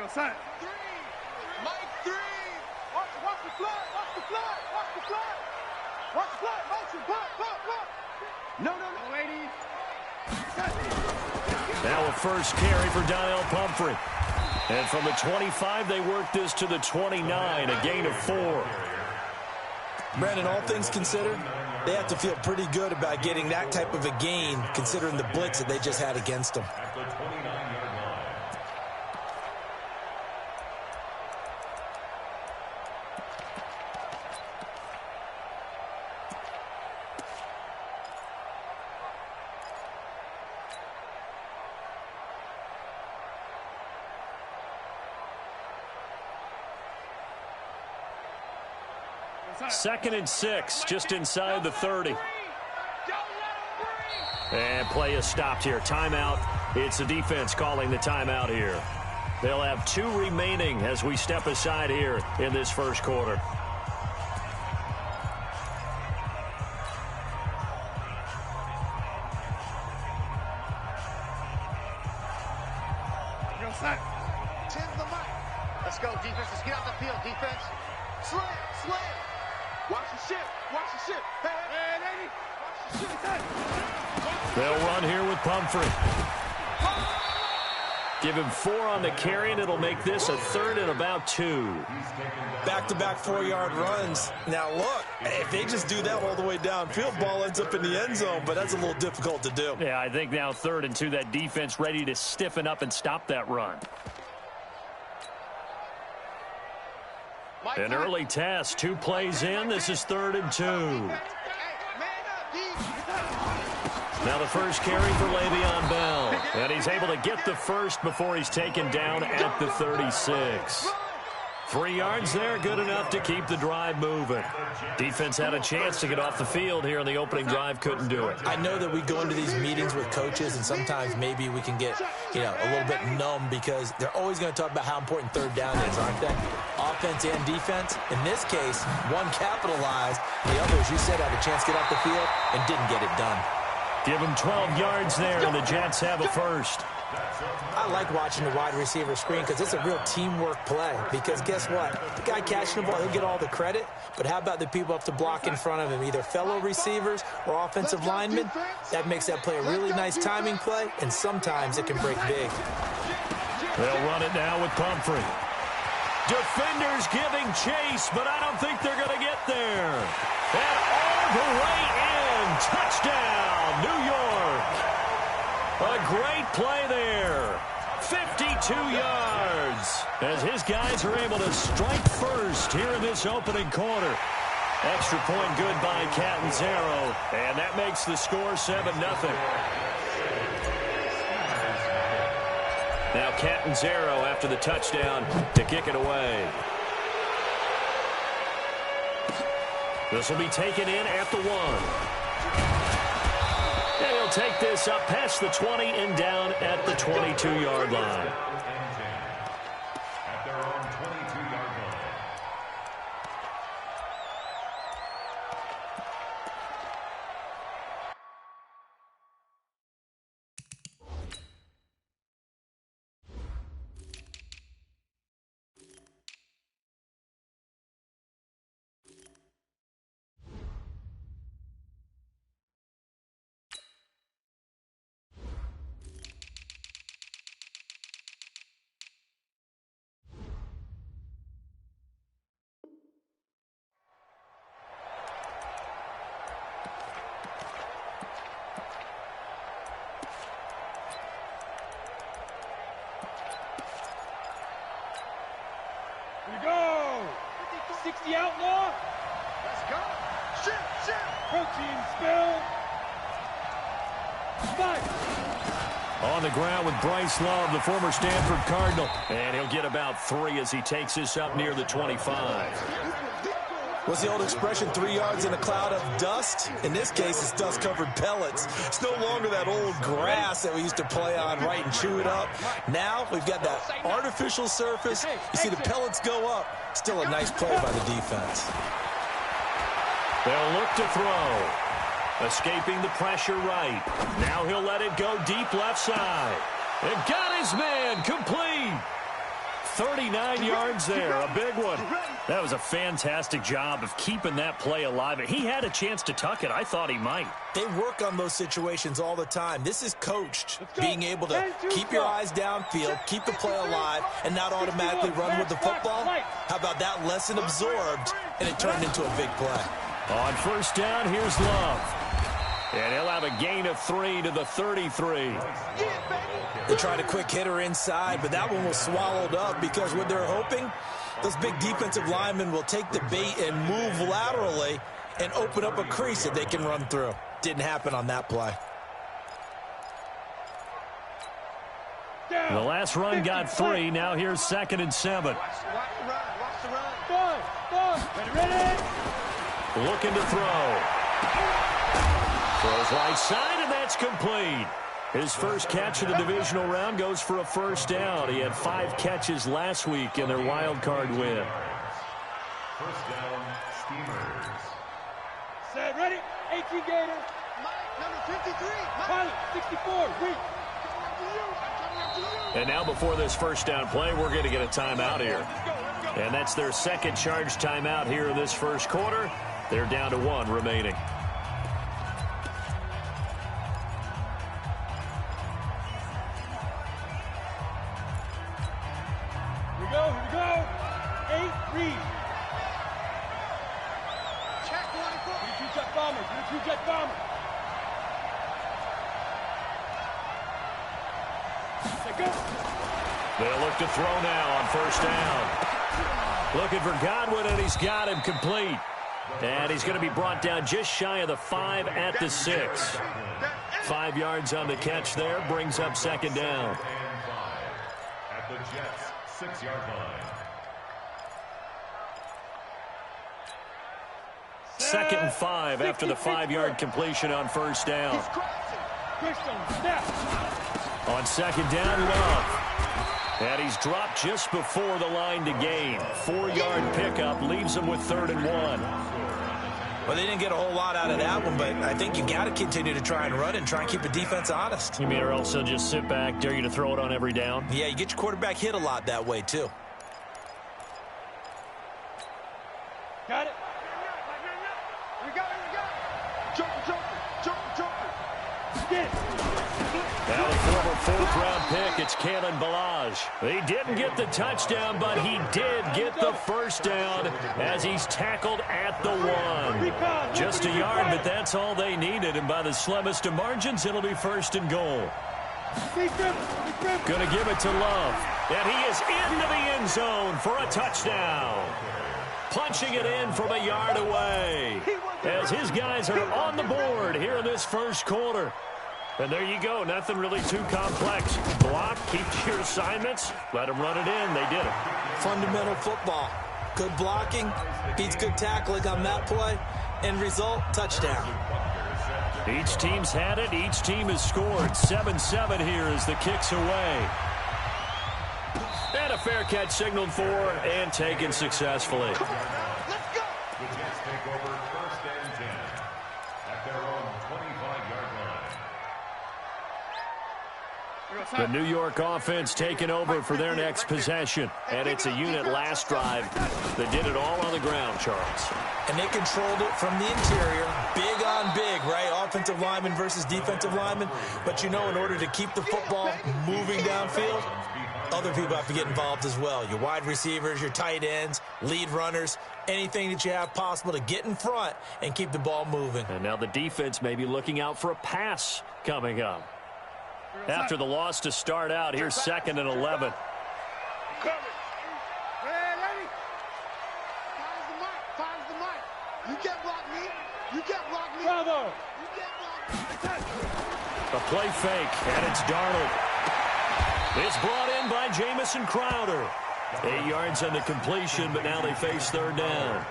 Outside. Three. Mike three. Watch the flood. Watch the flood. Watch the flood. Watch the flood. Motion. Block. No, ladies. Now a first carry for Donnell Pumphrey. And from the 25, they work this to the 29, a gain of 4. Brandon, all things considered, they have to feel pretty good about getting that type of a gain, considering the blitz that they just had against them. Second and 6, just inside the 30. And play is stopped here. Timeout. It's the defense calling the timeout here. They'll have 2 remaining as we step aside here in this first quarter. Let's go, defense. Let's get out the field, defense. Slam. Watch the shit. Hey, lady. Watch the shit. They'll run here with Pumphrey. Give him 4 on the carry, and it'll make this a 3rd and about 2. Back-to-back 4-yard runs. Now, look, if they just do that all the way downfield, ball ends up in the end zone, but that's a little difficult to do. Yeah, I think now 3rd and 2, that defense ready to stiffen up and stop that run. An early test, 2 plays in. This is 3rd and 2. Now the first carry for Le'Veon Bell. And he's able to get the first before he's taken down at the 36. 3 yards there, good enough to keep the drive moving. Defense had a chance to get off the field here in the opening drive, couldn't do it. I know that we go into these meetings with coaches, and sometimes maybe we can get, a little bit numb because they're always going to talk about how important 3rd down is, aren't they? Offense and defense. In this case, one capitalized, the others, you said, had a chance to get off the field and didn't get it done. Give him 12 yards there, and the Jets have a first. I like watching the wide receiver screen because it's a real teamwork play. Because guess what? The guy catching the ball, he'll get all the credit. But how about the people up to block in front of him, either fellow receivers or offensive linemen? That makes that play a really nice timing play, and sometimes it can break big. They'll run it now with Pumphrey. Defenders giving chase, but I don't think they're going to get there. And all the way in. Touchdown, New York. A great play there. 52 yards as his guys are able to strike first here in this opening quarter. Extra point good by Catanzaro, and that makes the score 7-0. Now Catanzaro after the touchdown to kick it away. This will be taken in at the 1. And he'll take this up past the 20 and down at the 22-yard line. At their own 22-yard line. Here we go. 60 outlaw. Let's go. Shit. Protein spill. Fight. On the ground with Bryce Love, the former Stanford Cardinal. And he'll get about 3 as he takes this up near the 25. What's the old expression, 3 yards in a cloud of dust? In this case, it's dust-covered pellets. It's no longer that old grass that we used to play on, right, and chew it up. Now we've got that artificial surface. You see the pellets go up. Still a nice play by the defense. They'll look to throw. Escaping the pressure right. Now he'll let it go deep left side. And got his man complete. 39 yards there, a big one. That was a fantastic job of keeping that play alive. He had a chance to tuck it. I thought he might. They work on those situations all the time. This is coached, being able to keep your eyes downfield, keep the play alive, and not automatically run with the football. How about that lesson absorbed, and it turned into a big play? On first down, here's Love. And he'll have a gain of 3 to the 33. They tried a quick hitter inside, but that one was swallowed up because what they're hoping, those big defensive linemen will take the bait and move laterally and open up a crease that they can run through. Didn't happen on that play. The last run got 3. Now here's 2nd and 7. Watch the run. Ready. Looking to throw. Throws right side, and that's complete. His first catch of the divisional round goes for a first down. He had 5 catches last week in their wild card win. First down, Steamers. Set, ready. 18 Gator. Mike, number 53. Pilot, 64. Reed. And now before this first down play, we're going to get a timeout here. And that's their second charge timeout here in this first quarter. They're down to 1 remaining. Here we go. 8, Reed. Check 24. You're 2 jet bombers. You're 2 jet bombers. Go. They'll look to throw now on first down. Looking for Godwin, and he's got him complete. And he's going to be brought down just shy of the 5 at the 6. 5 yards on the catch there, brings up 2nd down. At the Jets' 6-yard line. 2nd and 5 after the 5-yard completion on first down. On 2nd down, Love. And he's dropped just before the line to gain. 4-yard pickup leaves him with 3rd and 1. Well, they didn't get a whole lot out of that one, but I think you got to continue to try and run and try and keep the defense honest. You mean, or else he'll just sit back, dare you to throw it on every down? Yeah, you get your quarterback hit a lot that way, too. Got it. We got it. Joker. Get it. Now the former 4th-round pick, it's Kalen Balaj. He didn't get the touchdown, but he did get the first down as he's tackled at the 1. Just a yard, but that's all they needed, and by the slimmest of margins, it'll be 1st and goal. Going to give it to Love, and he is into the end zone for a touchdown. Punching it in from a yard away as his guys are on the board here in this first quarter. And there you go. Nothing really too complex. Block, keep your assignments, let them run it in. They did it. Fundamental football. Good blocking, beats good tackling on that play. End result, touchdown. Each team's had it. Each team has scored. 7-7 here as the kick's away. And a fair catch signaled for and taken successfully. The Jets take over 1st and 10 at their own 25-yard line. The New York offense taking over for their next possession. And it's a unit last drive that did it all on the ground, Charles. And they controlled it from the interior. Big on big, right? Offensive lineman versus defensive lineman. But you know, in order to keep the football moving downfield, other people have to get involved as well. Your wide receivers, your tight ends, lead runners, anything that you have possible to get in front and keep the ball moving. And now the defense may be looking out for a pass coming up. After the loss to start out, here's 2nd and 11. You can't block me. Bravo. A play fake, and it's Darnold. It's brought in by Jamison Crowder. 8 yards on the completion, but now they face 3rd down.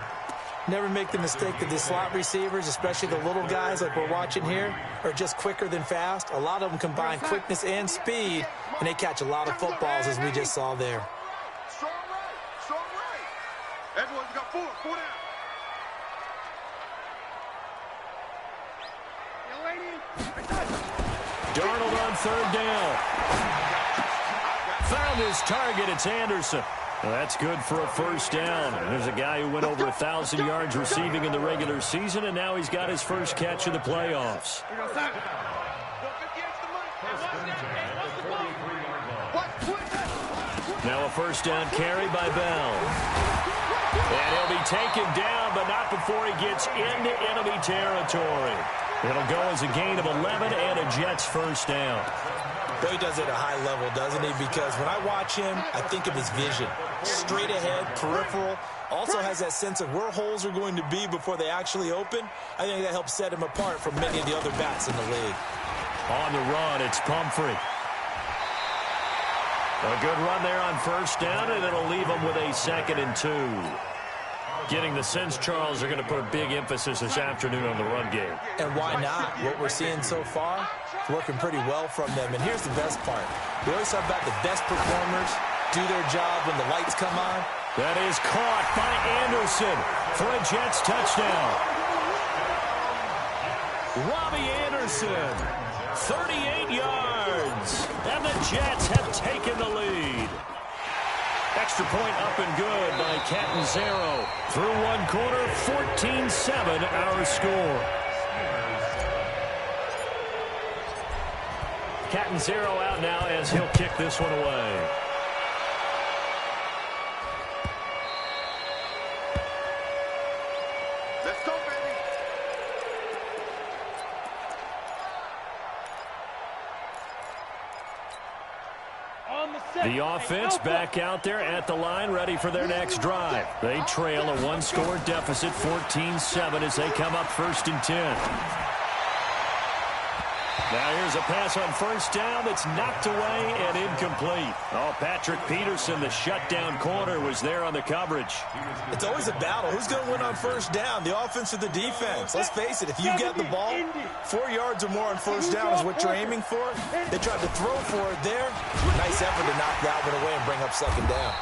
Never make the mistake that the slot receivers, especially the little guys like we're watching here, are just quicker than fast. A lot of them combine quickness and speed, and they catch a lot of footballs, as we just saw there. Strong right. Everyone's got 4 down. Darnold on 3rd down. Found his target. It's Anderson. Well, that's good for a first down. There's a guy who went over 1,000 yards receiving in the regular season, and now he's got his first catch in the playoffs. Now a first down carry by Bell. And he'll be taken down, but not before he gets into enemy territory. It'll go as a gain of 11 and a Jets first down. Boy, he does it at a high level, doesn't he? Because when I watch him, I think of his vision. Straight ahead, peripheral. Also has that sense of where holes are going to be before they actually open. I think that helps set him apart from many of the other backs in the league. On the run, it's Pumphrey. A good run there on first down, and it'll leave them with a 2nd and 2. Getting the sense, Charles, are going to put a big emphasis this afternoon on the run game. And why not? What we're seeing so far is working pretty well from them. And here's the best part. We always talk about the best performers do their job when the lights come on. That is caught by Anderson for a Jets touchdown. Robbie Anderson, 38 yards. And the Jets have taken the lead. Extra point up and good by Catanzaro. Through one quarter, 14-7 our score. Catanzaro out now as he'll kick this one away. Let's go, baby. The offense back out there at the line, ready for their next drive. They trail a one-score deficit, 14-7, as they come up 1st and 10. Now here's a pass on first down that's knocked away and incomplete. Oh, Patrick Peterson, the shutdown corner, was there on the coverage. It's always a battle. Who's going to win on first down, the offense or the defense? Let's face it, if you get the ball, 4 yards or more on first down is what you're aiming for. They tried to throw for it there. Nice effort to knock that one away and bring up 2nd down.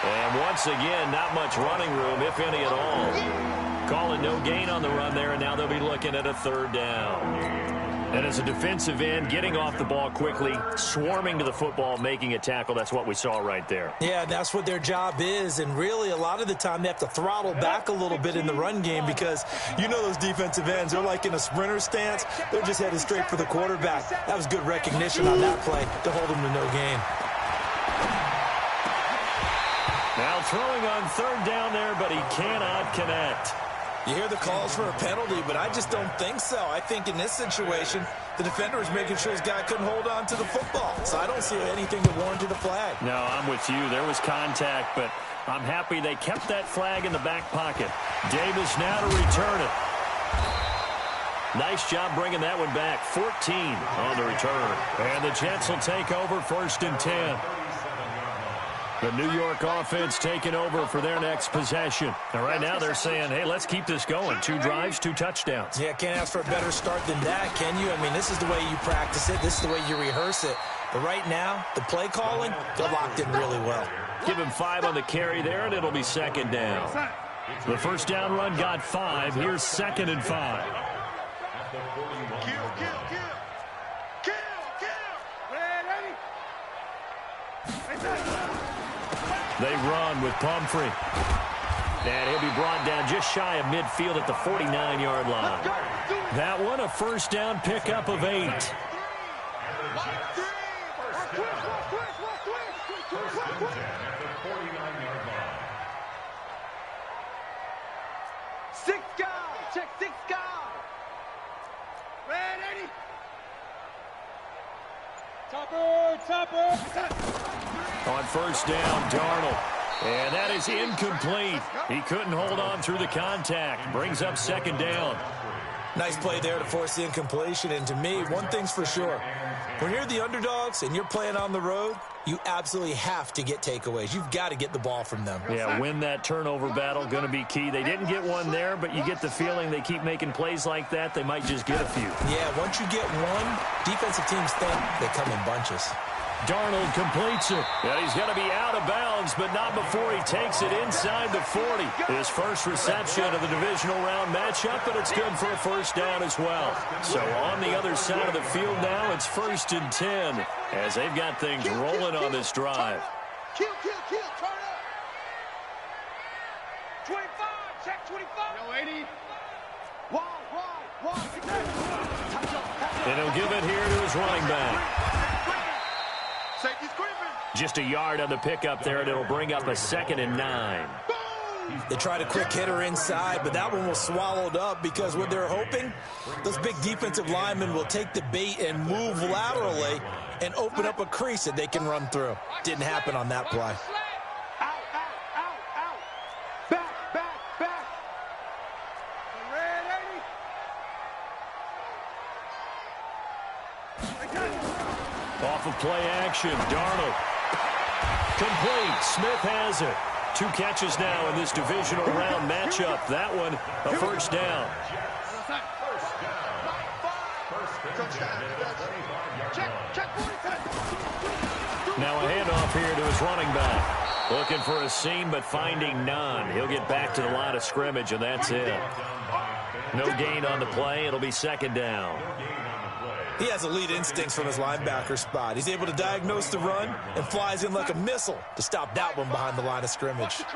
And once again, not much running room, if any at all. Calling no gain on the run there, and now they'll be looking at a 3rd down. And as a defensive end, getting off the ball quickly, swarming to the football, making a tackle, that's what we saw right there. Yeah, that's what their job is, and really a lot of the time they have to throttle back a little bit in the run game because you know those defensive ends, they're like in a sprinter stance. They're just headed straight for the quarterback. That was good recognition on that play to hold them to no gain. Now throwing on 3rd down there, but he cannot connect. You hear the calls for a penalty, but I just don't think so. I think in this situation, the defender was making sure his guy couldn't hold on to the football. So I don't see anything that warranted a flag. No, I'm with you. There was contact, but I'm happy they kept that flag in the back pocket. Davis now to return it. Nice job bringing that one back. 14 on the return. And the Jets will take over 1st and 10. The New York offense taking over for their next possession. And right now they're saying, hey, let's keep this going. 2 drives, 2 touchdowns. Yeah, can't ask for a better start than that, can you? I mean, this is the way you practice it. This is the way you rehearse it. But right now, the play calling, they're locked in really well. Give him 5 on the carry there, and it'll be 2nd down. The first down run got 5. Here's 2nd and 5. They run with Pumphrey. And he'll be brought down just shy of midfield at the 49-yard line. That one, a first down pickup of 8. Six guys. Check 6 guys. Ready? Topper. On first down, Darnold. And that is incomplete. He couldn't hold on through the contact. Brings up 2nd down. Nice play there to force the incompletion. And to me, one thing's for sure. When you're the underdogs and you're playing on the road, you absolutely have to get takeaways. You've got to get the ball from them. Yeah, win that turnover battle, going to be key. They didn't get one there, but you get the feeling they keep making plays like that, they might just get a few. Yeah, once you get one, defensive teams think they come in bunches. Darnold completes it. And he's going to be out of bounds, but not before he takes it inside the 40. His first reception of the divisional round matchup, but it's good for a first down as well. So on the other side of the field now, it's 1st and 10 as they've got things rolling on this drive. Kill, turn up. 25, check 25. Yo, 80. Wide. And he'll give it here to his running back. Just a yard on the pickup there, and it'll bring up a 2nd and 9. They tried a quick hitter inside, but that one was swallowed up because what they're hoping, those big defensive linemen will take the bait and move laterally and open up a crease that they can run through. Didn't happen on that play. Out. Back. Red 80. Off of play action, Darnold. Complete. Smith has it. 2 catches now in this divisional round matchup. That one, a first down. Now a handoff here to his running back. Looking for a seam, but finding none. He'll get back to the line of scrimmage, and that's it. No gain on the play. It'll be 2nd down. He has elite instincts from his linebacker spot. He's able to diagnose the run and flies in like a missile to stop that one behind the line of scrimmage. Watch the curl.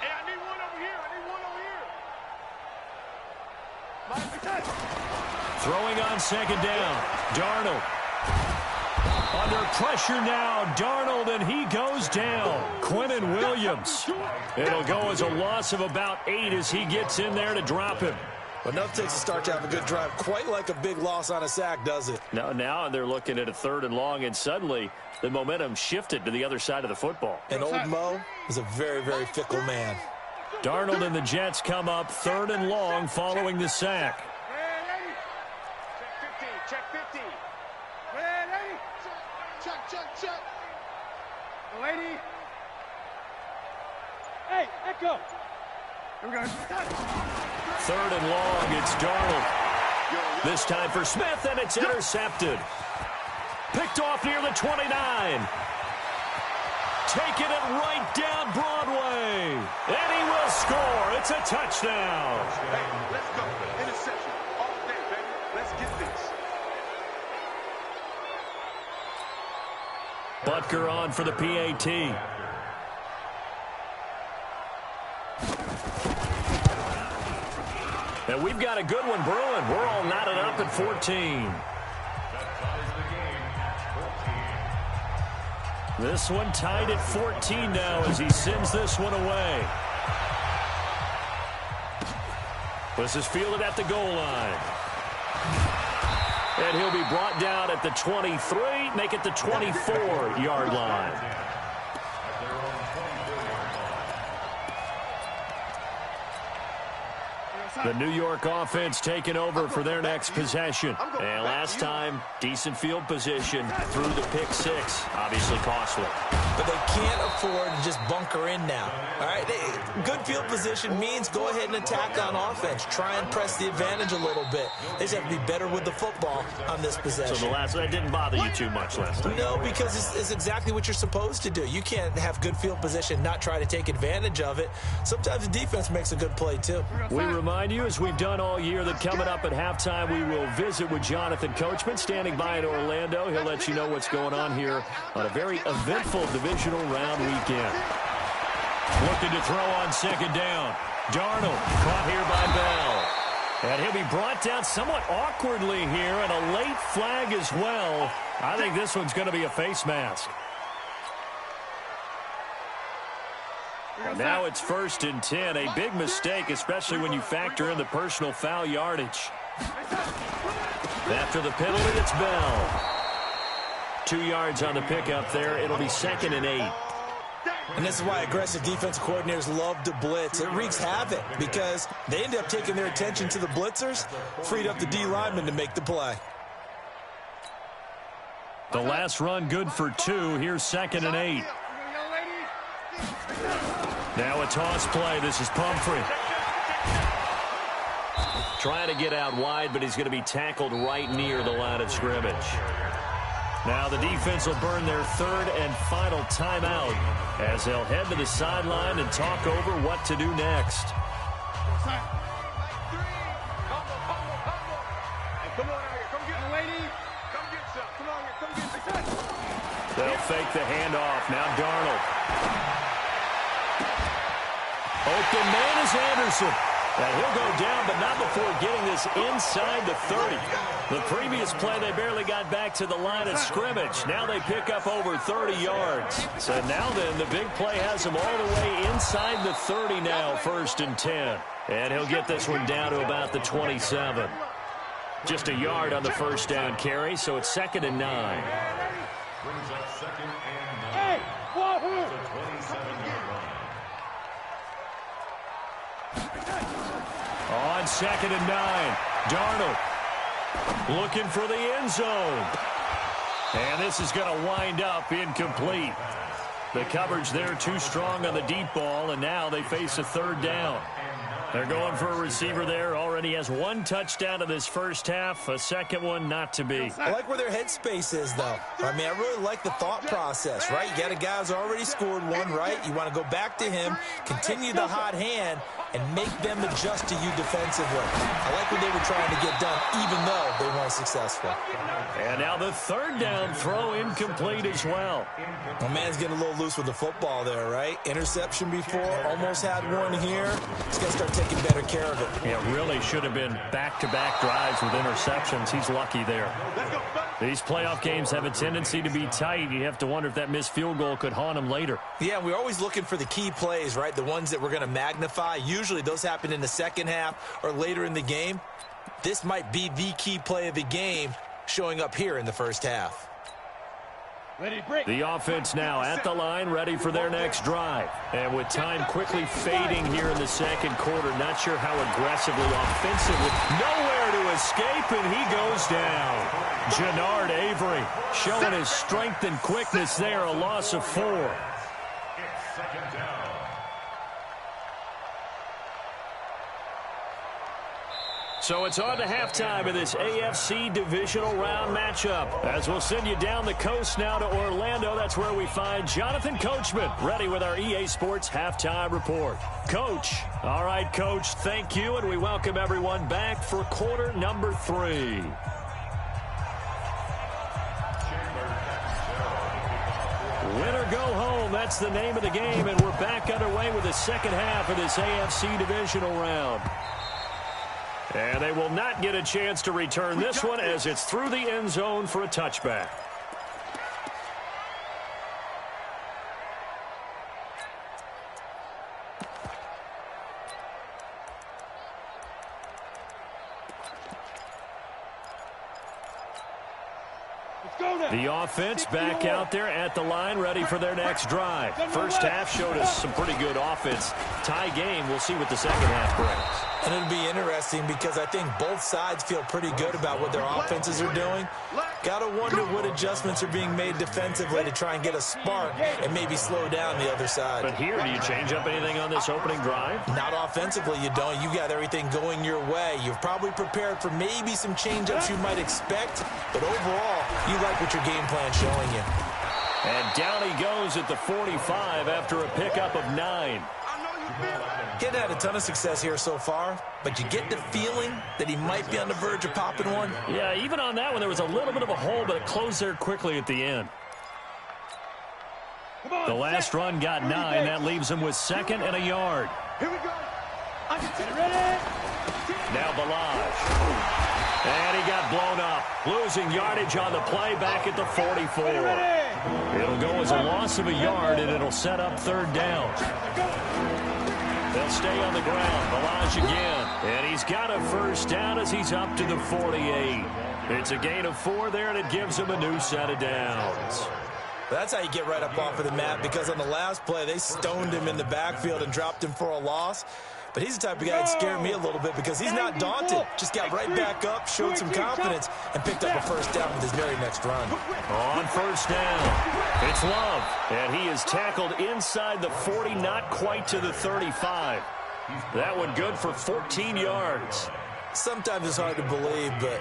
Hey, I need one over here. Throwing on 2nd down. Darnold. Under pressure now, Darnold, and he goes down. Quinnen Williams. It'll go as a loss of about 8 as he gets in there to drop him. But enough takes a start to have a good drive. Quite like a big loss on a sack, does it? Now they're looking at a 3rd and long, and suddenly the momentum shifted to the other side of the football. And old Mo is a very, very fickle man. Darnold and the Jets come up 3rd and long following the sack. Check 50. Red 80. Check. Lady. Hey, echo. Here we go. 3rd and long, it's Darnold. This time for Smith, and it's intercepted. Picked off near the 29. Taking it right down Broadway. And he will score. It's a touchdown. Hey, let's go. Interception. All day, baby. Let's get this. Butker on for the PAT. And we've got a good one brewing. We're all knotted up at 14. This one tied at 14 now as he sends this one away. This is fielded at the goal line. And he'll be brought down at the 23, make it the 24-yard line. The New York offense taking over for their next possession. And last time, decent field position through the pick 6. Obviously costly. But they can't afford to just bunker in now. All right, good field position means go ahead and attack on offense. Try and press the advantage a little bit. They just have to be better with the football on this possession. So the last one didn't bother you too much last time? No, because it's exactly what you're supposed to do. You can't have good field position, not try to take advantage of it. Sometimes the defense makes a good play, too. We remind you, as we've done all year, that coming up at halftime, we will visit with Jonathan Coachman, standing by in Orlando. He'll let you know what's going on here on a very eventful divisional round weekend. Looking to throw on 2nd down. Darnold caught here by Bell. And he'll be brought down somewhat awkwardly here, and a late flag as well. I think this one's going to be a face mask. And now it's 1st and 10. A big mistake, especially when you factor in the personal foul yardage. After the penalty, it's Bell. 2 yards on the pickup there. It'll be 2nd and 8. And this is why aggressive defensive coordinators love to blitz. It wreaks havoc because they end up taking their attention to the blitzers, freed up the D lineman to make the play. The last run good for 2. Here's 2nd and 8. Now a toss play. This is Pumphrey. Trying to get out wide, but he's going to be tackled right near the line of scrimmage. Now the defense will burn their third and final timeout as they'll head to the sideline and talk over what to do next. They'll fake the handoff. Now Darnold. Open man is Anderson. And he'll go down, but not before getting this inside the 30. The previous play, they barely got back to the line of scrimmage. Now they pick up over 30 yards. So now then, the big play has them all the way inside the 30 now, 1st and 10. And he'll get this one down to about the 27. Just a yard on the first down carry, so it's 2nd and 9. Brings up 2nd and 9. It's a 27-yard line. On 2nd and 9, Darnold looking for the end zone. And this is going to wind up incomplete. The coverage there too strong on the deep ball, and now they face a 3rd down. They're going for a receiver there. Already has 1 touchdown in this first half. A second one not to be. I like where their headspace is, though. I mean, I really like the thought process, right? You got a guy who's already scored one, right? You want to go back to him, continue the hot hand, and make them adjust to you defensively. I like what they were trying to get done, even though they weren't successful. And now the 3rd down throw incomplete as well. My man's getting a little loose with the football there, right? Interception before, almost had one here. He's got to start taking better care of it. Yeah, really should have been back-to-back drives with interceptions. He's lucky there. These playoff games have a tendency to be tight. You have to wonder if that missed field goal could haunt him later. Yeah, we're always looking for the key plays, right? The ones that we're going to magnify. Usually those happen in the second half or later in the game. This might be the key play of the game showing up here in the first half. The offense now at the line, ready for their next drive. And with time quickly fading here in the second quarter, not sure how aggressively offensively. Nowhere to escape, and he goes down. Jannard Avery showing his strength and quickness there, a loss of 4. It's 2nd down. So it's on to halftime of this AFC divisional round matchup. As we'll send you down the coast now to Orlando, that's where we find Jonathan Coachman, ready with our EA Sports halftime report. Coach. All right, Coach, thank you, and we welcome everyone back for quarter number 3. Win or go home, that's the name of the game, and we're back underway with the second half of this AFC divisional round. And they will not get a chance to return this one as it's through the end zone for a touchback. The offense back out there at the line, ready for their next drive. First half showed us some pretty good offense. Tie game, we'll see what the second half brings. And it'll be interesting because I think both sides feel pretty good about what their offenses are doing. Got to wonder what adjustments are being made defensively to try and get a spark and maybe slow down the other side. But here, do you change up anything on this opening drive? Not offensively, you don't. You got everything going your way. You've probably prepared for maybe some change-ups you might expect, but overall, you like what your game plan's showing you. And down he goes at the 45 after a pickup of 9. Getting had a ton of success here so far, but you get the feeling that he might be on the verge of popping one. Yeah, even on that one, there was a little bit of a hole, but it closed there quickly at the end. The last run got 9. That leaves him with 2nd and a yard. Here we go. Now Balaj. And he got blown up. Losing yardage on the play back at the 44. It'll go as a loss of a yard, and it'll set up 3rd down. They'll stay on the ground. Balaj again. And he's got a first down as he's up to the 48. It's a gain of 4 there, and it gives him a new set of downs. That's how you get right up off of the mat, because on the last play, they stoned him in the backfield and dropped him for a loss. But he's the type of guy that scared me a little bit because he's not daunted. Just got right back up, showed some confidence, and picked up a first down with his very next run. On first down, it's Love. And he is tackled inside the 40, not quite to the 35. That one good for 14 yards. Sometimes it's hard to believe, but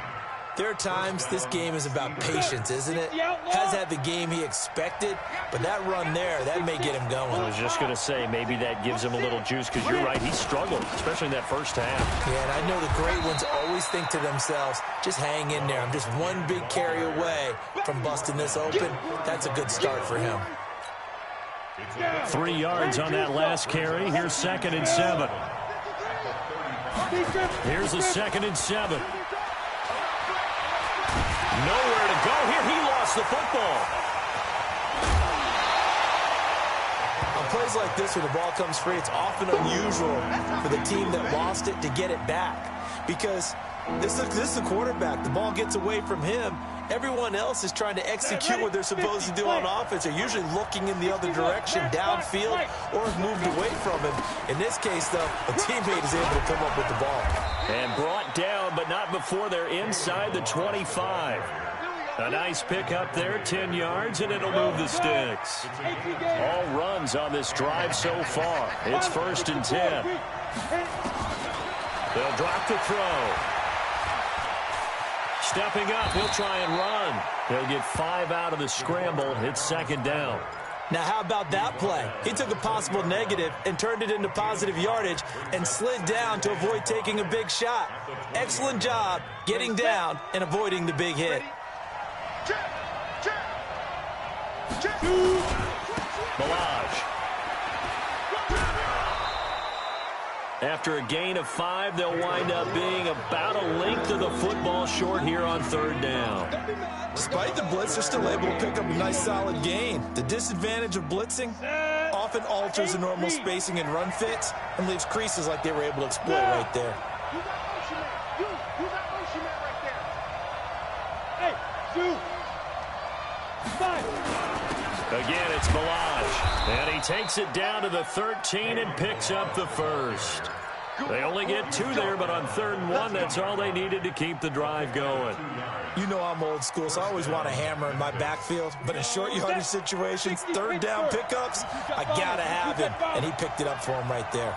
there are times this game is about patience, isn't it? Has had the game he expected, but that run there, that may get him going. I was just going to say, maybe that gives him a little juice, because you're right, he struggled, especially in that first half. Yeah, and I know the great ones always think to themselves, just hang in there. I'm just one big carry away from busting this open. That's a good start for him. 3 yards on that last carry. Here's 2nd and 7. Here's the 2nd and 7. Nowhere to go here. He lost the football. On plays like this where the ball comes free, it's often unusual for the team that lost it to get it back. Because this is the quarterback. The ball gets away from him. Everyone else is trying to execute what they're supposed to do on offense. They're usually looking in the other direction, downfield, or have moved away from him. In this case, though, a teammate is able to come up with the ball. And brought down, but not before they're inside the 25. A nice pickup there, 10 yards, and it'll move the sticks. All runs on this drive so far. It's 1st and 10. They'll drop the throw. Stepping up, he'll try and run. He'll get 5 out of the scramble. It's 2nd down. Now, how about that play? He took a possible negative and turned it into positive yardage and slid down to avoid taking a big shot. Excellent job getting down and avoiding the big hit. Malage. After a gain of 5, they'll wind up being about a length of the football short here on 3rd down. Despite the blitz, they're still able to pick up a nice solid gain. The disadvantage of blitzing often alters the normal spacing and run fits and leaves creases like they were able to exploit right there. You got motion man. You got motion man right there. Hey, you. Again, it's Malage. And he takes it down to the 13 and picks up the 1st. They only get 2 there, but on 3rd and 1, that's all they needed to keep the drive going. You know I'm old school, so I always want a hammer in my backfield. But in short yardage situations, 3rd down pickups, I got to have him. And he picked it up for him right there.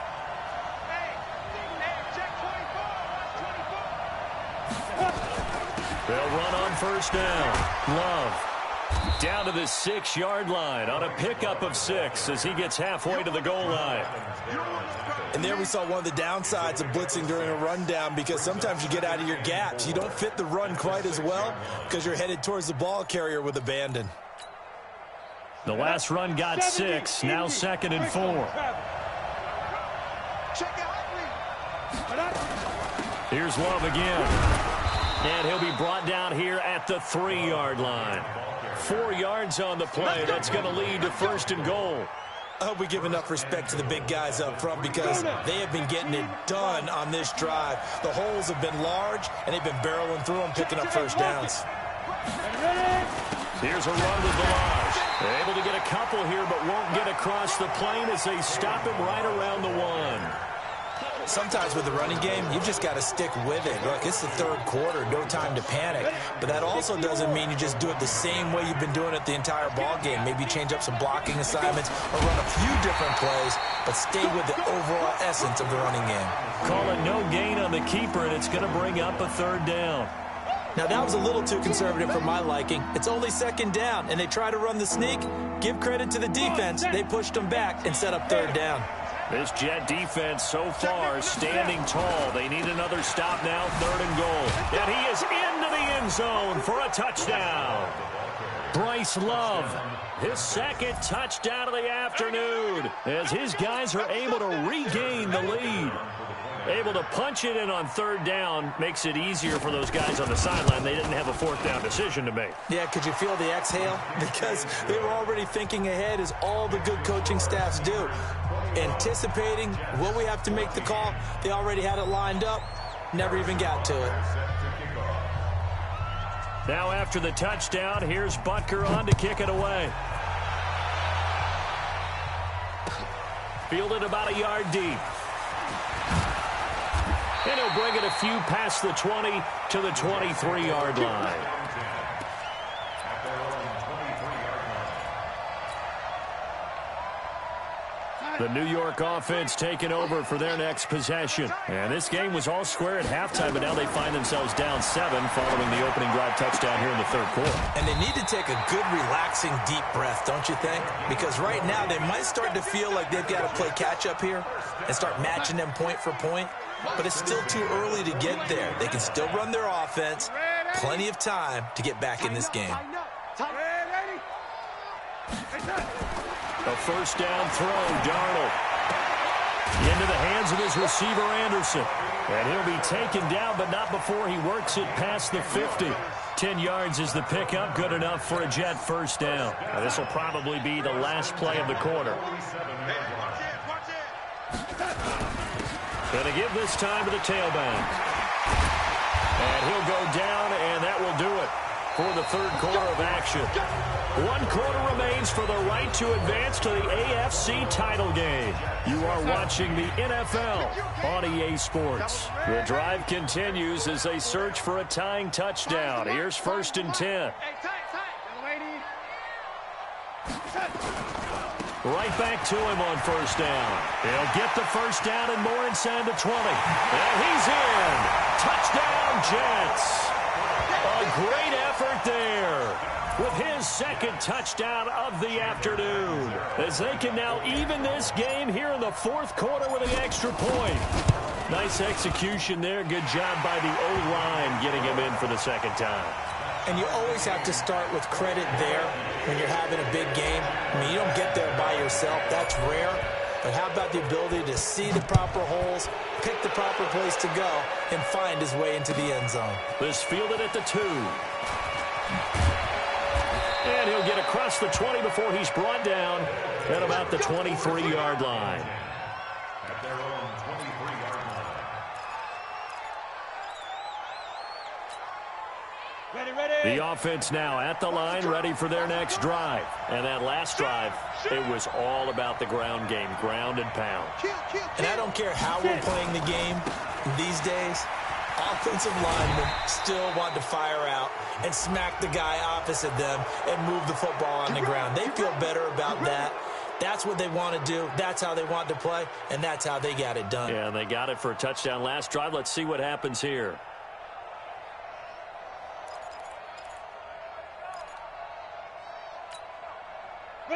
They'll run on 1st down. Love. Down to the 6-yard line on a pickup of 6 as he gets halfway to the goal line. And there we saw one of the downsides of blitzing during a rundown, because sometimes you get out of your gaps. You don't fit the run quite as well because you're headed towards the ball carrier with abandon. The last run got 6, now 2nd and 4. Here's Love again. And he'll be brought down here at the 3-yard line. 4 yards on the play. That's going to lead to 1st and goal. I hope we give enough respect to the big guys up front, because they have been getting it done on this drive. The holes have been large, and they've been barreling through them, picking up 1st downs. Here's a run with Malage. They're able to get a couple here, but won't get across the plane as they stop him right around the 1. Sometimes with the running game, you've just got to stick with it. Look, it's the 3rd quarter, no time to panic. But that also doesn't mean you just do it the same way you've been doing it the entire ball game. Maybe change up some blocking assignments or run a few different plays, but stay with the overall essence of the running game. Call it no gain on the keeper, and it's going to bring up a 3rd down. Now, that was a little too conservative for my liking. It's only 2nd down, and they try to run the sneak. Give credit to the defense. They pushed them back and set up 3rd down. This Jet defense so far standing tall. They need another stop now, 3rd and goal. And he is into the end zone for a touchdown. Bryce Love, his 2nd touchdown of the afternoon, as his guys are able to regain the lead. Able to punch it in on 3rd down makes it easier for those guys on the sideline. They didn't have a 4th down decision to make. Yeah, could you feel the exhale? Because they were already thinking ahead, as all the good coaching staffs do. Anticipating will we have to make the call. They already had it lined up, never even got to it. Now after the touchdown, here's Butker on to kick it away. Fielded about a yard deep. And he'll bring it a few past the 20 to the 23-yard line. The New York offense taking over for their next possession. And this game was all square at halftime, but now they find themselves down 7 following the opening drive touchdown here in the third quarter. And they need to take a good, relaxing, deep breath, don't you think? Because right now they might start to feel like they've got to play catch-up here and start matching them point for point. But it's still too early to get there. They can still run their offense. Plenty of time to get back in this game. A first down throw, Darnold. Into the hands of his receiver, Anderson. And he'll be taken down, but not before he works it past the 50. 10 yards is the pickup, good enough for a Jet first down. Now, this will probably be the last play of the quarter. Going to give this time to the tailback. And he'll go down, and that will do it for the third quarter of action. 1 quarter remains for the right to advance to the AFC title game. You are watching the NFL on EA Sports. The drive continues as they search for a tying touchdown. Here's 1st and 10. Right back to him on first down. He'll get the first down and more inside the 20. And he's in. Touchdown, Jets. A great effort there with his second touchdown of the afternoon, as they can now even this game here in the fourth quarter with an extra point. Nice execution there. Good job by the O-line getting him in for the second time. And you always have to start with credit there when you're having a big game. I mean, you don't get there by yourself. That's rare. But how about the ability to see the proper holes, pick the proper place to go, and find his way into the end zone? This fielded at the 2. And he'll get across the 20 before he's brought down at about the 23-yard line. At their own 23-yard line. The offense now at the line, ready for their next drive. And that last drive, it was all about the ground game, ground and pound. And I don't care how we're playing the game these days, offensive linemen still want to fire out and smack the guy opposite them and move the football on the ground. They feel better about that. That's what they want to do. That's how they want to play, and that's how they got it done. Yeah, and they got it for a touchdown last drive. Let's see what happens here.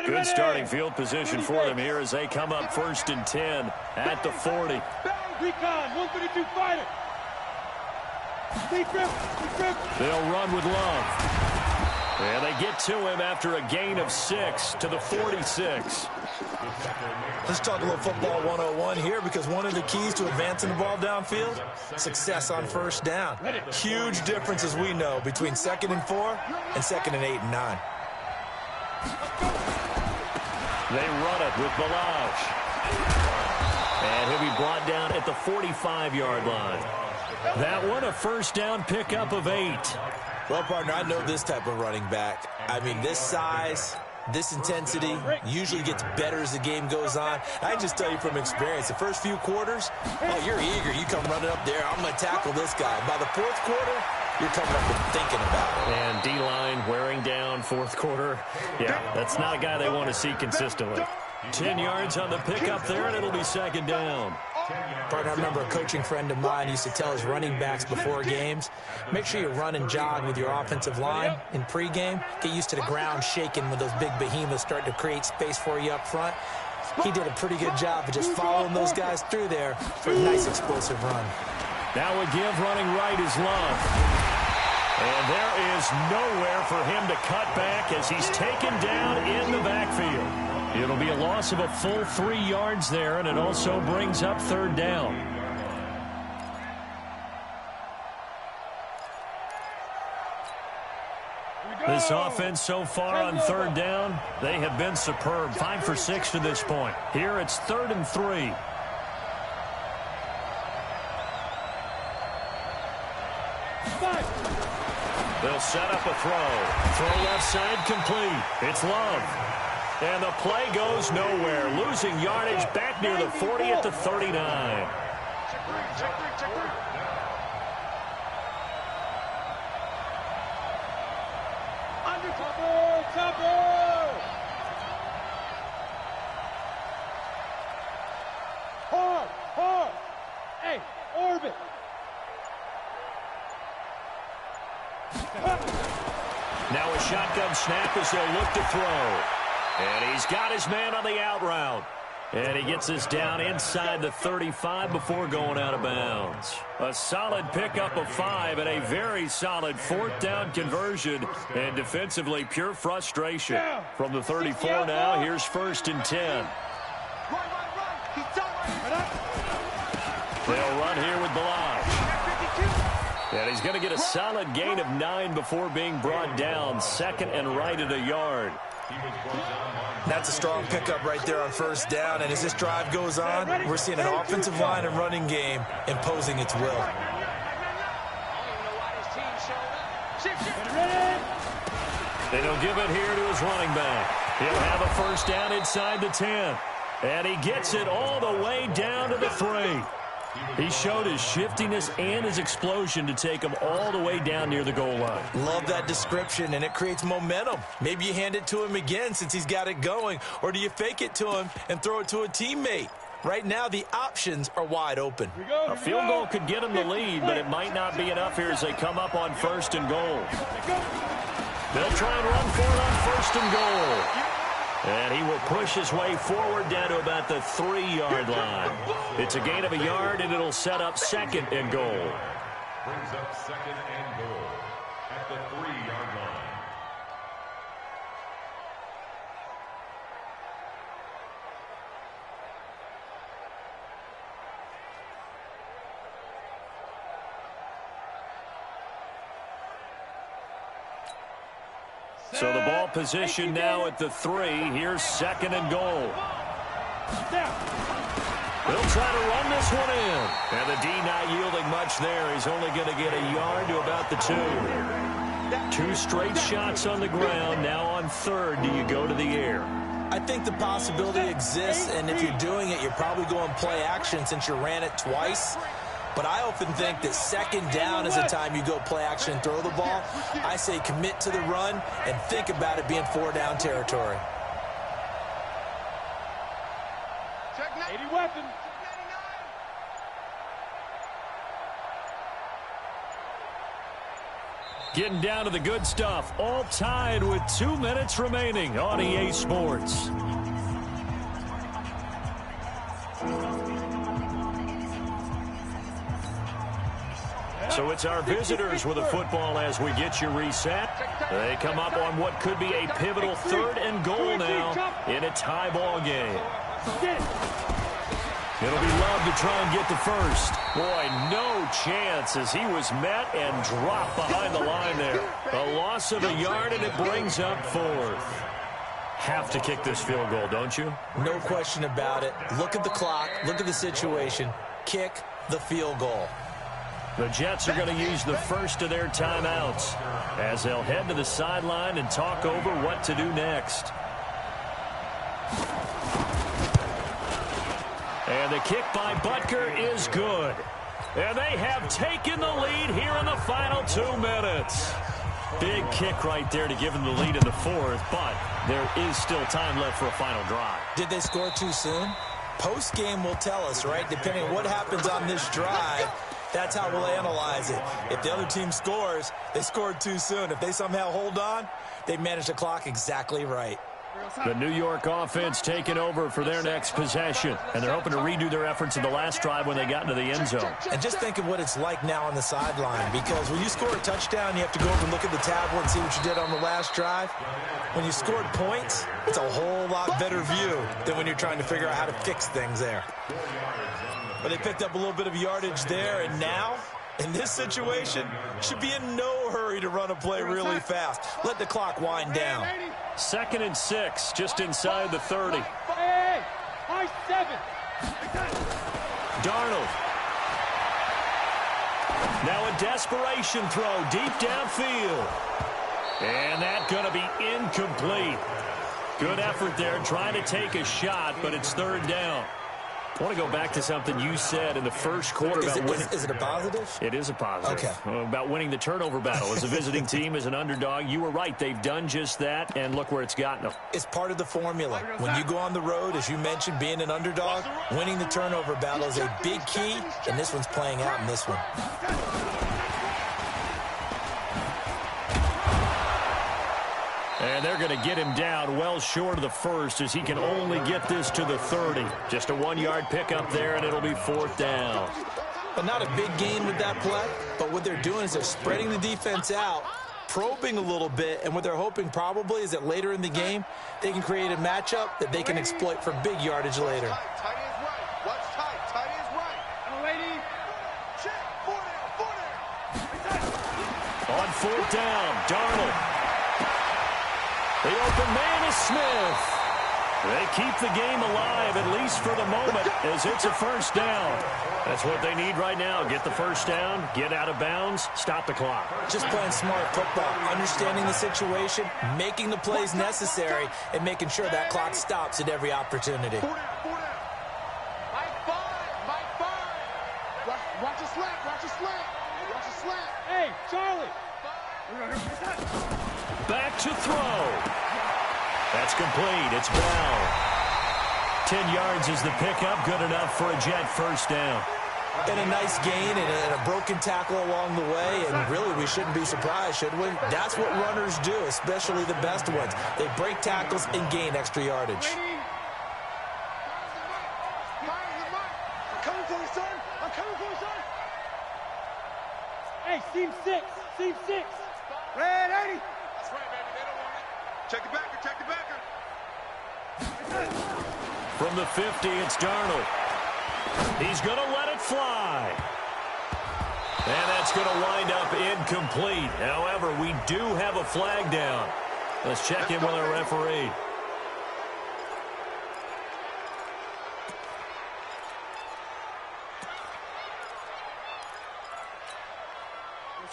Good starting field position for them here as they come up 1st and 10 at the 40. Recon, 132 fighter. They'll run with Love. And they get to him after a gain of 6 to the 46. Let's talk a little football 101 here, because one of the keys to advancing the ball downfield, success on first down. Huge difference, as we know, between 2nd and 4 and 2nd and 8 and 9. They run it with Balaj. And he'll be brought down at the 45-yard line. That one, a first down pickup of 8. Well, partner, I know this type of running back. I mean, this size, this intensity usually gets better as the game goes on. I can just tell you from experience, the first few quarters, oh, you're eager. You come running up there, I'm going to tackle this guy. By the fourth quarter, you're coming up and thinking about it. And D-line wearing down fourth quarter. Yeah, that's not a guy they want to see consistently. 10 yards on the pickup there, and it'll be second down. Partner, I remember a coaching friend of mine used to tell his running backs before games, make sure you run and jog with your offensive line in pregame. Get used to the ground shaking when those big behemoths start to create space for you up front. He did a pretty good job of just following those guys through there for a nice explosive run. Now a give running right is Love. And there is nowhere for him to cut back as he's taken down in the backfield. It'll be a loss of a full 3 yards there, and it also brings up third down. This offense so far on third down, they have been superb. 5 for 6 to this point. Here it's 3rd and 3. They'll set up a throw. Throw left side complete. It's Love. And the play goes nowhere. Losing yardage back near the 40 at the 39. Now a shotgun snap as they'll look to throw. And he's got his man on the out route. And he gets us down inside the 35 before going out of bounds. A solid pickup of 5 and a very solid 4th down conversion. And defensively, pure frustration. From the 34 now, here's 1st and 10. They'll run here with Balaj. And he's going to get a solid gain of 9 before being brought down. 2nd and right at a yard. That's a strong pickup right there on 1st down. And as this drive goes on, we're seeing an offensive line and running game imposing its will. And he'll give it here to his running back. He'll have a 1st down inside the 10. And he gets it all the way down to the 3. He showed his shiftiness and his explosion to take him all the way down near the goal line. Love that description, and it creates momentum. Maybe you hand it to him again since he's got it going, or do you fake it to him and throw it to a teammate? Right now, the options are wide open. A field goal could get him the lead, but it might not be enough here as they come up on 1st and goal. They'll try and run for it on 1st and goal. And he will push his way forward down to about the 3-yard line. It's a gain of a yard, and it'll set up 2nd and goal. Brings up 2nd and goal at the 3-yard line. So the ball position now at the 3. Here's 2nd and goal. They'll try to run this one in. And the D not yielding much there. He's only going to get a yard to about the 2. 2 straight shots on the ground. Now on 3rd, do you go to the air? I think the possibility exists, and if you're doing it, you're probably going play action since you ran it twice. But I often think that 2nd down is the time you go play action and throw the ball. I say commit to the run and think about it being 4-down territory. 80 weapons. Getting down to the good stuff. All tied with 2 minutes remaining on EA Sports. So it's our visitors with a football as we get you reset. They come up on what could be a pivotal 3rd and goal now in a tie ball game. It'll be Love to try and get the 1st. Boy, no chance as he was met and dropped behind the line there. A loss of a yard, and it brings up 4th. Have to kick this field goal, don't you? No question about it. Look at the clock. Look at the situation. Kick the field goal. The Jets are going to use the first of their timeouts as they'll head to the sideline and talk over what to do next. And the kick by Butker is good. And they have taken the lead here in the final 2 minutes. Big kick right there to give them the lead in the 4th, but there is still time left for a final drive. Did they score too soon? Post-game will tell us, right? Depending on what happens on this drive, that's how we'll analyze it. If the other team scores, they scored too soon. If they somehow hold on, they manage the clock exactly right. The New York offense taking over for their next possession, and they're hoping to redo their efforts in the last drive when they got into the end zone. And just think of what it's like now on the sideline, because when you score a touchdown, you have to go over and look at the tablet and see what you did on the last drive. When you scored points, it's a whole lot better view than when you're trying to figure out how to fix things there. But they picked up a little bit of yardage there, and now, in this situation, should be in no hurry to run a play really fast. Let the clock wind down. 2nd and 6, just inside the 30. Darnold. Now a desperation throw deep downfield. And that's going to be incomplete. Good effort there, trying to take a shot, but it's 3rd down. I want to go back to something you said in the first quarter about winning. Is it a positive? It is a positive. Okay. About winning the turnover battle. As a visiting team, as an underdog, you were right. They've done just that, and look where it's gotten them. It's part of the formula. When you go on the road, as you mentioned, being an underdog, winning the turnover battle is a big key, and this one's playing out in this one. And they're going to get him down well short of the first as he can only get this to the 30. Just a 1-yard pickup there, and it'll be 4th down. But not a big gain with that play, but what they're doing is they're spreading the defense out, probing a little bit, and what they're hoping probably is that later in the game, they can create a matchup that they can exploit for big yardage later. Tight is right. Watch tight. Tight is right. I'm ready. Check. 4 down. On 4th down, Darnold. The open man is Smith. They keep the game alive, at least for the moment, as it's a 1st down. That's what they need right now. Get the 1st down, get out of bounds, stop the clock. Just playing smart football, understanding the situation, making the plays necessary, and making sure that clock stops at every opportunity. 4 down. 4 down. Mike 5. Mike 5. Watch a slant. Watch a slant. Watch a slant. Hey, Charlie. Back to throw. That's complete. It's Bell. 10 yards is the pickup. Good enough for a Jet 1st down. And a nice gain and a broken tackle along the way. And really, we shouldn't be surprised, should we? That's what runners do, especially the best ones. They break tackles and gain extra yardage. I'm coming for you, son. I'm coming for you, son. Hey, seam 6. Seam 6. Red 80. That's right, baby. They don't want it. Check the backer. Check the backer. From the 50, it's Darnold. He's going to let it fly. And that's going to wind up incomplete. However, we do have a flag down. Let's check in with our referee.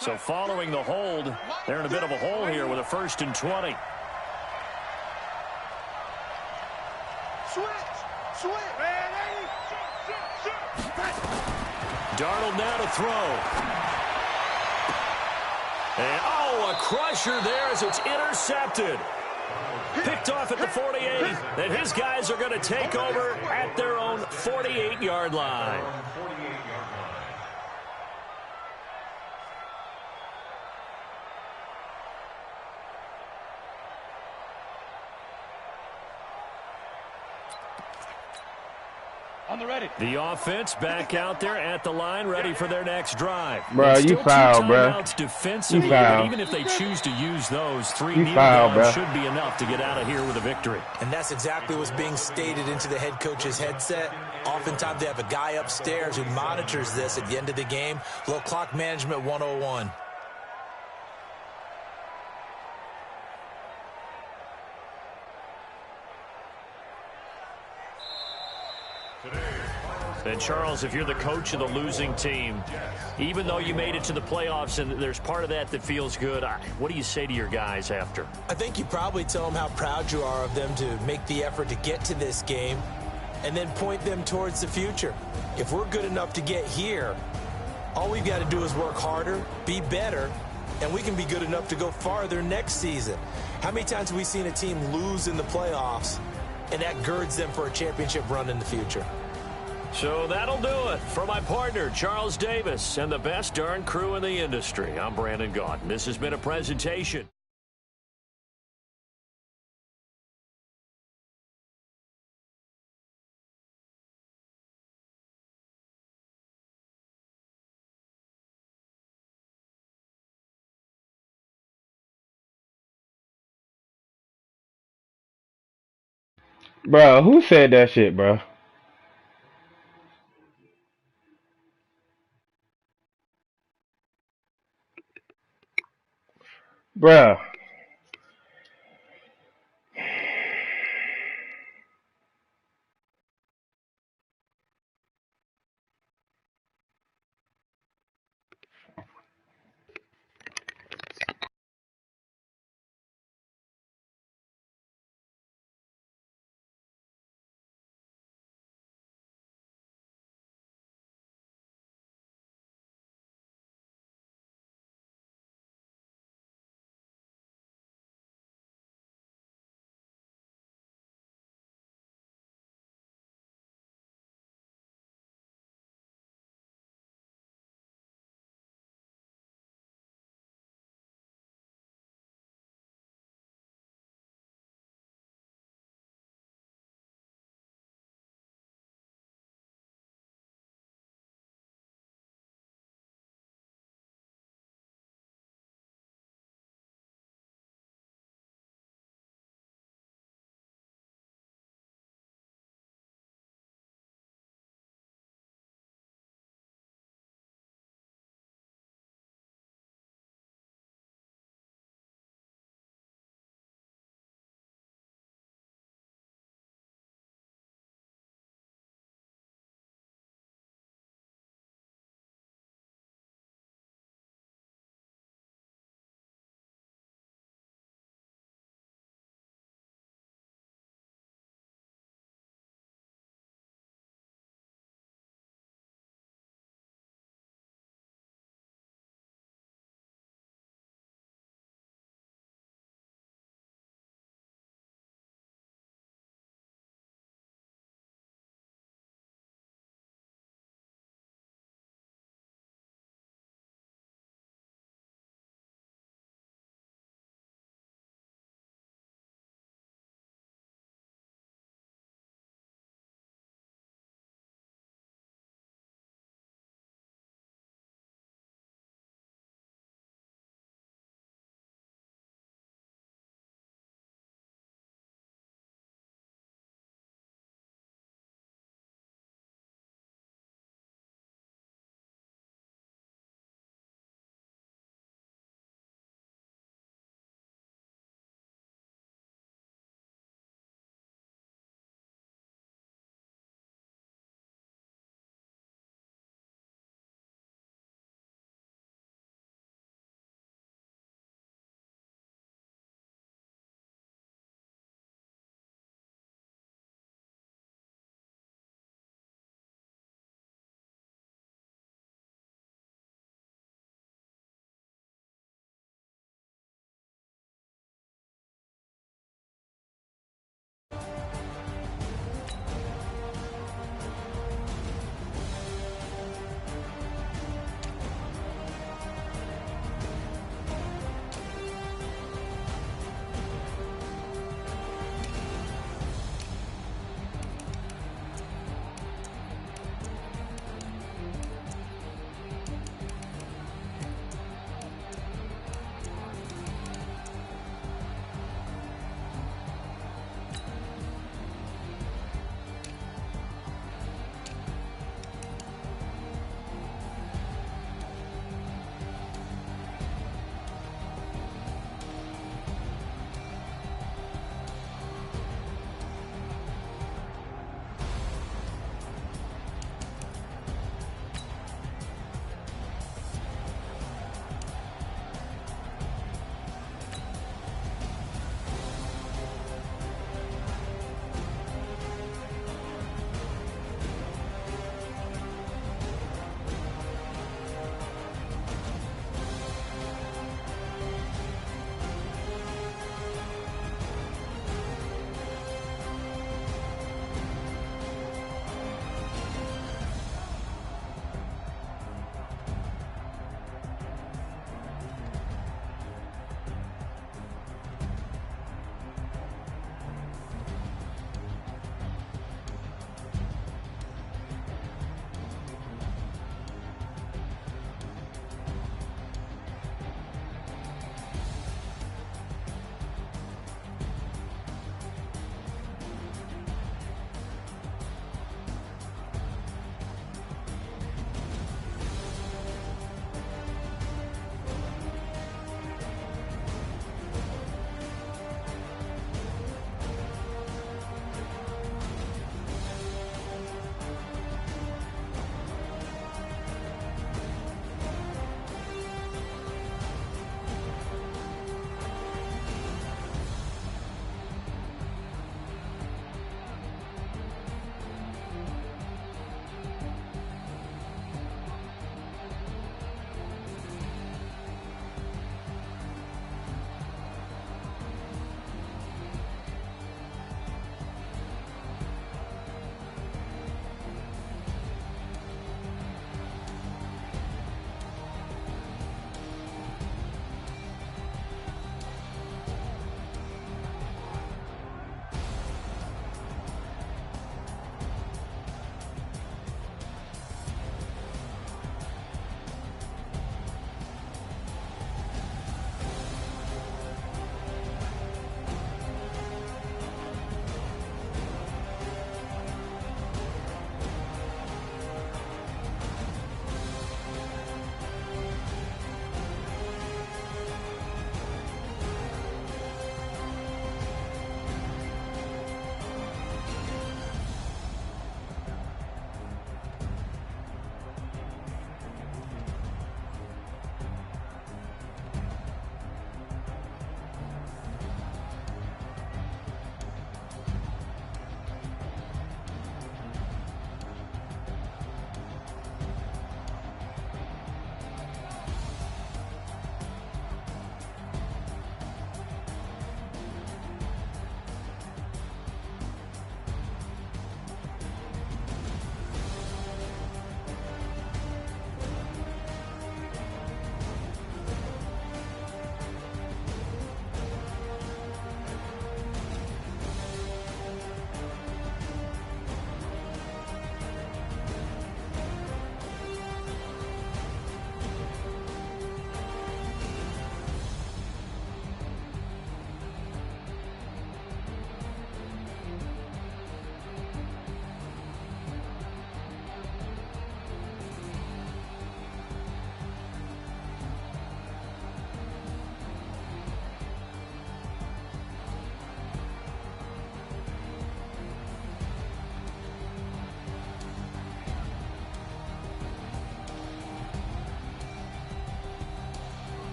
So following the hold, they're in a bit of a hole here with a 1st and 20. Switch. Switch. Red 80. Darnold now to throw. And, oh, a crusher there as it's intercepted. Picked off at the 48, and his guys are going to take over at their own 48-yard line. On the ready. The offense back out there at the line, ready for their next drive. Bro, It's you still foul, 2 bro. timeouts defensively, You foul. but even if they choose to use those, 3 You kneel foul, downs bro. should be enough to get out of here with a victory. And that's exactly what's being stated into the head coach's headset. Oftentimes they have a guy upstairs who monitors this at the end of the game. Little clock management 101. And, Charles, if you're the coach of the losing team, even though you made it to the playoffs and there's part of that that feels good, what do you say to your guys after? I think you probably tell them how proud you are of them to make the effort to get to this game and then point them towards the future. If we're good enough to get here, all we've got to do is work harder, be better, and we can be good enough to go farther next season. How many times have we seen a team lose in the playoffs, and that girds them for a championship run in the future? So that'll do it for my partner, Charles Davis, and the best darn crew in the industry. I'm Brandon Gaudin. This has been a presentation. Bro, who said that shit, bro? Bruh.